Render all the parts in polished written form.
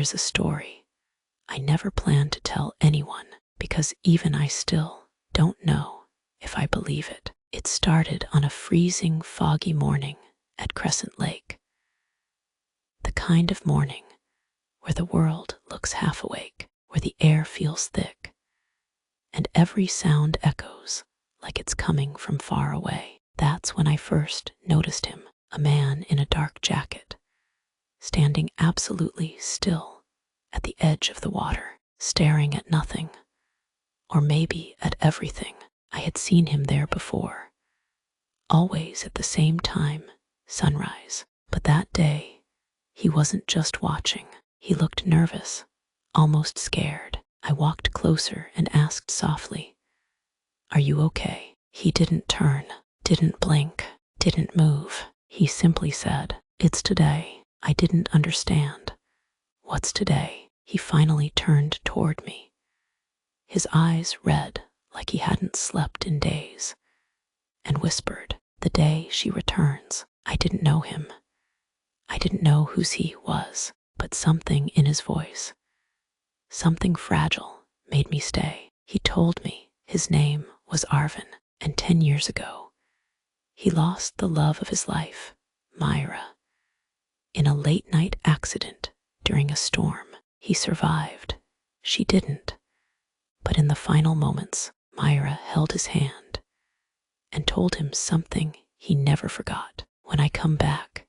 is a story I never planned to tell anyone because even I still don't know if I believe it. It started on a freezing, foggy morning at Crescent Lake, the kind of morning where the world looks half awake, where the air feels thick, and every sound echoes like it's coming from far away. That's when I first noticed him, a man in a dark jacket, standing absolutely still at the edge of the water, staring at nothing, or maybe at everything. I had seen him there before, always at the same time, sunrise. But that day, he wasn't just watching. He looked nervous, almost scared. I walked closer and asked softly, "Are you okay?" He didn't turn, didn't blink, didn't move. He simply said, "It's today." I didn't understand. What's today? He finally turned toward me, his eyes red like he hadn't slept in days, and whispered, "The day she returns." I didn't know him. I didn't know whose he was, but something in his voice, something fragile, made me stay. He told me his name was Arvin, and 10 years ago, he lost the love of his life, Myra, in a late-night accident during a storm. He survived. She didn't. But in the final moments, Myra held his hand and told him something he never forgot. "When I come back,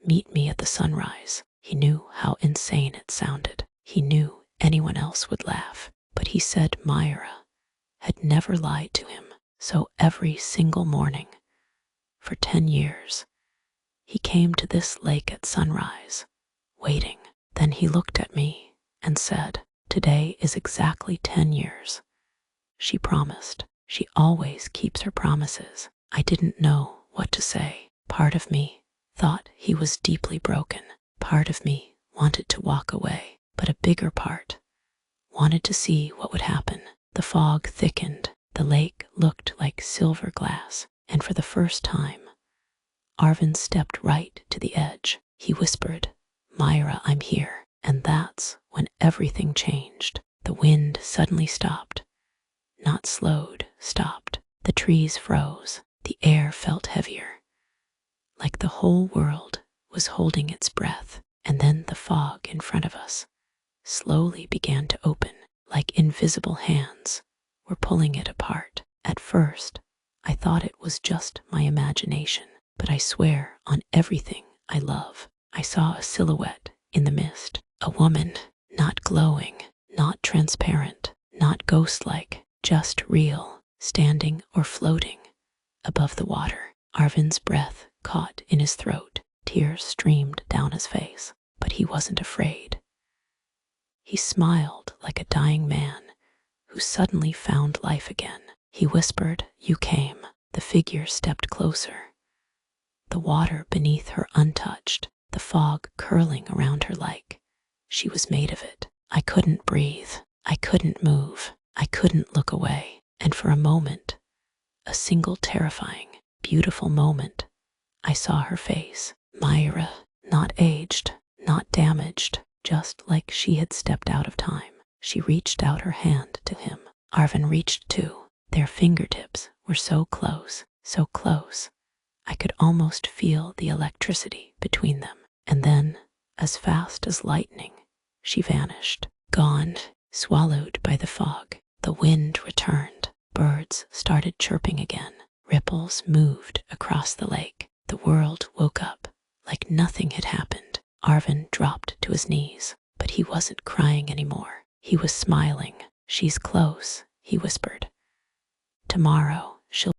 meet me at the sunrise." He knew how insane it sounded. He knew anyone else would laugh. But he said Myra had never lied to him. So every single morning, for 10 years, he came to this lake at sunrise, waiting. Then he looked at me and said, "Today is exactly 10 years. She promised. She always keeps her promises." I didn't know what to say. Part of me thought he was deeply broken. Part of me wanted to walk away, but a bigger part wanted to see what would happen. The fog thickened. The lake looked like silver glass, and for the first time, Arvin stepped right to the edge. He whispered, "Myra, I'm here." And that's when everything changed. The wind suddenly stopped. Not slowed, stopped. The trees froze. The air felt heavier, like the whole world was holding its breath. And then the fog in front of us slowly began to open, like invisible hands were pulling it apart. At first, I thought it was just my imagination, but I swear on everything I love, I saw a silhouette in the mist. A woman, not glowing, not transparent, not ghost-like, just real, standing or floating above the water. Arvin's breath caught in his throat. Tears streamed down his face, but he wasn't afraid. He smiled like a dying man who suddenly found life again. He whispered, "You came." The figure stepped closer, the water beneath her untouched, the fog curling around her like she was made of it. I couldn't breathe. I couldn't move. I couldn't look away. And for a moment, a single terrifying, beautiful moment, I saw her face. Myra, not aged, not damaged, just like she had stepped out of time. She reached out her hand to him. Arvin reached too. Their fingertips were so close, I could almost feel the electricity between them. And then, as fast as lightning, she vanished, gone, swallowed by the fog. The wind returned. Birds started chirping again. Ripples moved across the lake. The world woke up like nothing had happened. Arvin dropped to his knees, but he wasn't crying anymore. He was smiling. "She's close," he whispered. "Tomorrow, she'll